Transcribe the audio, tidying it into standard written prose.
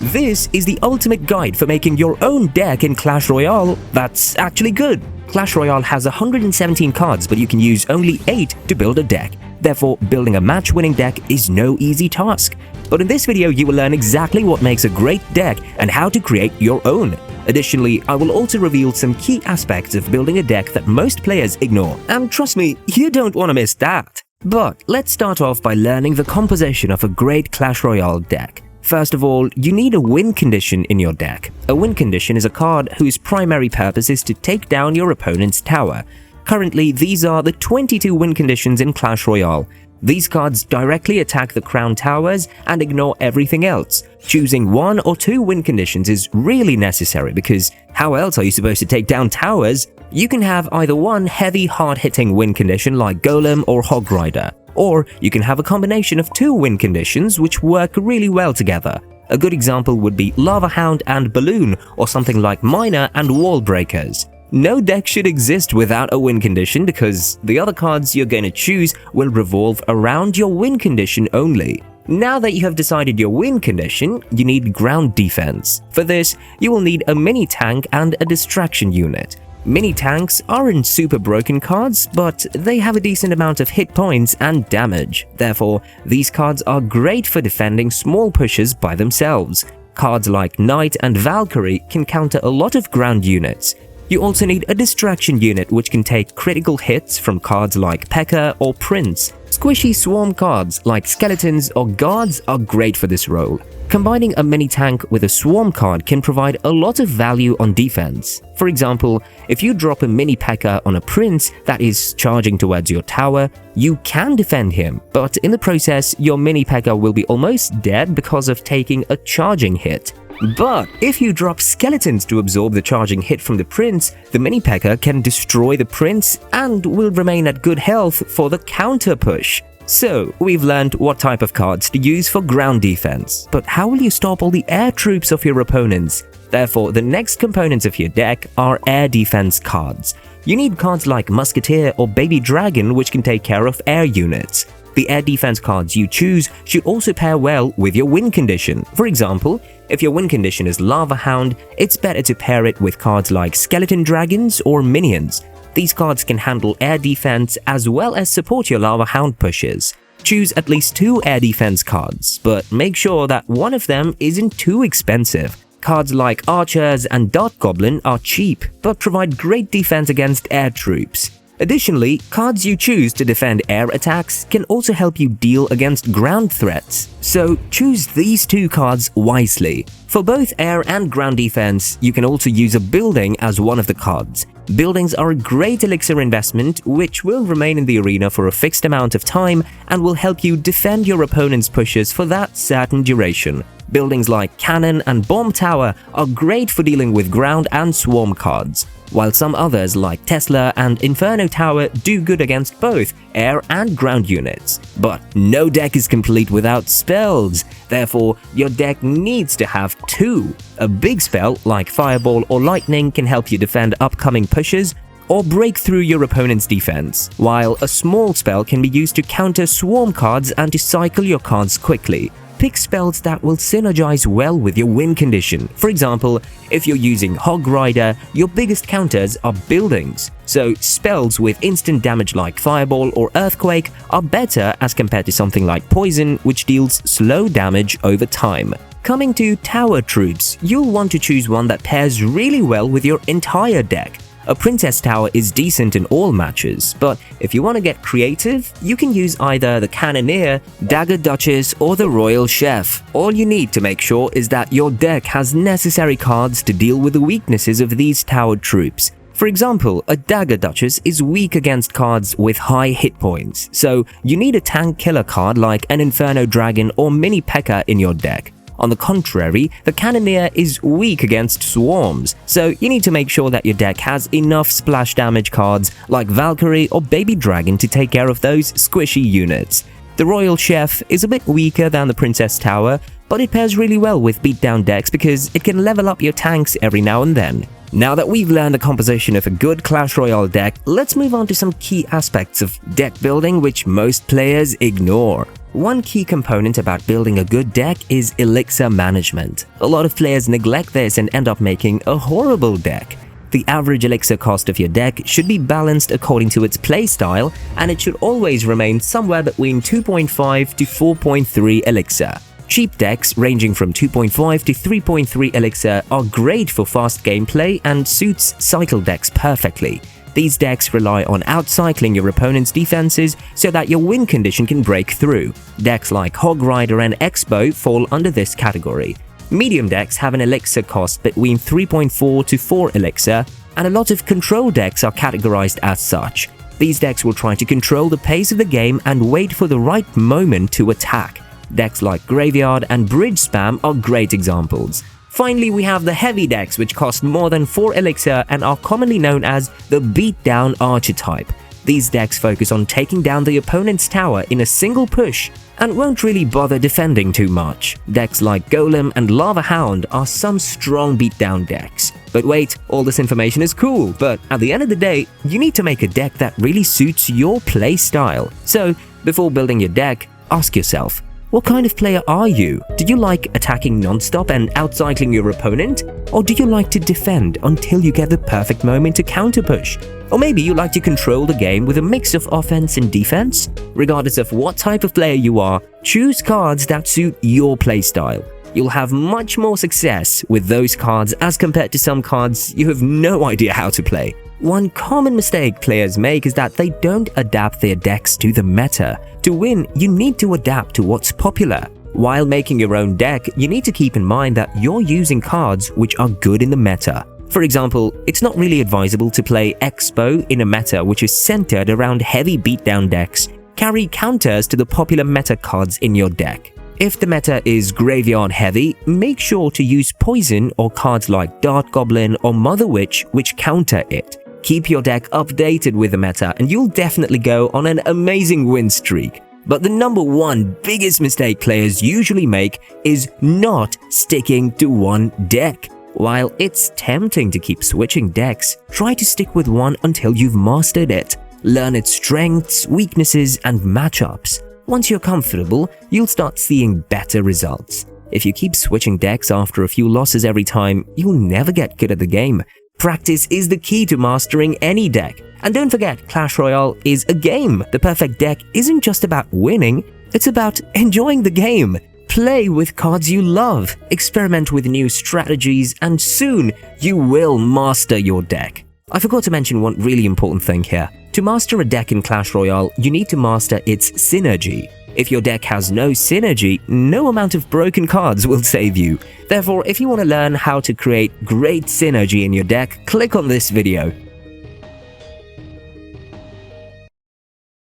This is the ultimate guide for making your own deck in Clash Royale that's actually good. Clash Royale has 117 cards, but you can use only 8 to build a deck. Therefore, building a match-winning deck is no easy task. But in this video, you will learn exactly what makes a great deck and how to create your own. Additionally, I will also reveal some key aspects of building a deck that most players ignore. And trust me, you don't want to miss that. But let's start off by learning the composition of a great Clash Royale deck. First of all, you need a win condition in your deck. A win condition is a card whose primary purpose is to take down your opponent's tower. Currently, these are the 22 win conditions in Clash Royale. These cards directly attack the crown towers and ignore everything else. Choosing 1 or 2 win conditions is really necessary because how else are you supposed to take down towers? You can have either one heavy, hard-hitting win condition like Golem or Hog Rider, or you can have a combination of 2 win conditions which work really well together. A good example would be Lava Hound and Balloon, or something like Miner and Wall Breakers. No deck should exist without a win condition because the other cards you're going to choose will revolve around your win condition only. Now that you have decided your win condition, you need ground defense. For this, you will need a mini tank and a distraction unit. Mini tanks aren't super broken cards, but they have a decent amount of hit points and damage. Therefore, these cards are great for defending small pushes by themselves. Cards like Knight and Valkyrie can counter a lot of ground units. You also need a distraction unit which can take critical hits from cards like P.E.K.K.A. or Prince. Squishy swarm cards like Skeletons or Guards are great for this role. Combining a mini tank with a swarm card can provide a lot of value on defense. For example, if you drop a mini P.E.K.K.A. on a Prince that is charging towards your tower, you can defend him, but in the process, your mini P.E.K.K.A. will be almost dead because of taking a charging hit. But if you drop Skeletons to absorb the charging hit from the Prince, the mini P.E.K.K.A. can destroy the Prince and will remain at good health for the counter push. So, we've learned what type of cards to use for ground defense, but how will you stop all the air troops of your opponents? Therefore, the next components of your deck are air defense cards. You need cards like Musketeer or Baby Dragon which can take care of air units. The air defense cards you choose should also pair well with your win condition. For example, if your win condition is Lava Hound, it's better to pair it with cards like Skeleton Dragons or Minions. These cards can handle air defense as well as support your Lava Hound pushes. Choose at least 2 air defense cards, but make sure that one of them isn't too expensive. Cards like Archers and Dart Goblin are cheap, but provide great defense against air troops. Additionally, cards you choose to defend air attacks can also help you deal against ground threats, so choose these 2 cards wisely. For both air and ground defense, you can also use a building as one of the cards. Buildings are a great elixir investment which will remain in the arena for a fixed amount of time and will help you defend your opponent's pushes for that certain duration. Buildings like Cannon and Bomb Tower are great for dealing with ground and swarm cards, while some others like Tesla and Inferno Tower do good against both air and ground units. But no deck is complete without spells, therefore your deck needs to have 2. A big spell like Fireball or Lightning can help you defend upcoming pushes or break through your opponent's defense, while a small spell can be used to counter swarm cards and to cycle your cards quickly. Pick spells that will synergize well with your win condition. For example, if you're using Hog Rider, your biggest counters are buildings. So spells with instant damage like Fireball or Earthquake are better as compared to something like Poison, which deals slow damage over time. Coming to tower troops, you'll want to choose one that pairs really well with your entire deck. A Princess Tower is decent in all matches, but if you want to get creative, you can use either the Cannoneer, Dagger Duchess, or the Royal Chef. All you need to make sure is that your deck has necessary cards to deal with the weaknesses of these towered troops. For example, a Dagger Duchess is weak against cards with high hit points, so you need a tank killer card like an Inferno Dragon or Mini P.E.K.K.A. in your deck. On the contrary, the Cannoneer is weak against swarms, so you need to make sure that your deck has enough splash damage cards like Valkyrie or Baby Dragon to take care of those squishy units. The Royal Chef is a bit weaker than the Princess Tower, but it pairs really well with beatdown decks because it can level up your tanks every now and then. Now that we've learned the composition of a good Clash Royale deck, let's move on to some key aspects of deck building which most players ignore. One key component about building a good deck is elixir management. A lot of players neglect this and end up making a horrible deck. The average elixir cost of your deck should be balanced according to its playstyle, and it should always remain somewhere between 2.5 to 4.3 elixir. Cheap decks ranging from 2.5 to 3.3 elixir are great for fast gameplay and suits cycle decks perfectly. These decks rely on outcycling your opponent's defenses so that your win condition can break through. Decks like Hog Rider and Expo fall under this category. Medium decks have an elixir cost between 3.4 to 4 elixir, and a lot of control decks are categorized as such. These decks will try to control the pace of the game and wait for the right moment to attack. Decks like Graveyard and Bridge Spam are great examples. Finally, we have the heavy decks, which cost more than 4 elixir and are commonly known as the beatdown archetype. These decks focus on taking down the opponent's tower in a single push and won't really bother defending too much. Decks like Golem and Lava Hound are some strong beatdown decks. But wait, all this information is cool, but at the end of the day, you need to make a deck that really suits your play style. So, before building your deck, ask yourself, what kind of player are you? Do you like attacking non-stop and outcycling your opponent? Or do you like to defend until you get the perfect moment to counter-push? Or maybe you like to control the game with a mix of offense and defense? Regardless of what type of player you are, choose cards that suit your playstyle. You'll have much more success with those cards as compared to some cards you have no idea how to play. One common mistake players make is that they don't adapt their decks to the meta. To win, you need to adapt to what's popular. While making your own deck, you need to keep in mind that you're using cards which are good in the meta. For example, it's not really advisable to play Expo in a meta which is centered around heavy beatdown decks. Carry counters to the popular meta cards in your deck. If the meta is graveyard heavy, make sure to use Poison or cards like Dart Goblin or Mother Witch which counter it. Keep your deck updated with the meta and you'll definitely go on an amazing win streak. But the number one biggest mistake players usually make is not sticking to one deck. While it's tempting to keep switching decks, try to stick with one until you've mastered it. Learn its strengths, weaknesses, and matchups. Once you're comfortable, you'll start seeing better results. If you keep switching decks after a few losses every time, you'll never get good at the game. Practice is the key to mastering any deck. And don't forget, Clash Royale is a game. The perfect deck isn't just about winning, it's about enjoying the game. Play with cards you love, experiment with new strategies, and soon you will master your deck. I forgot to mention one really important thing here. To master a deck in Clash Royale, you need to master its synergy. If your deck has no synergy, no amount of broken cards will save you. Therefore, if you want to learn how to create great synergy in your deck, click on this video.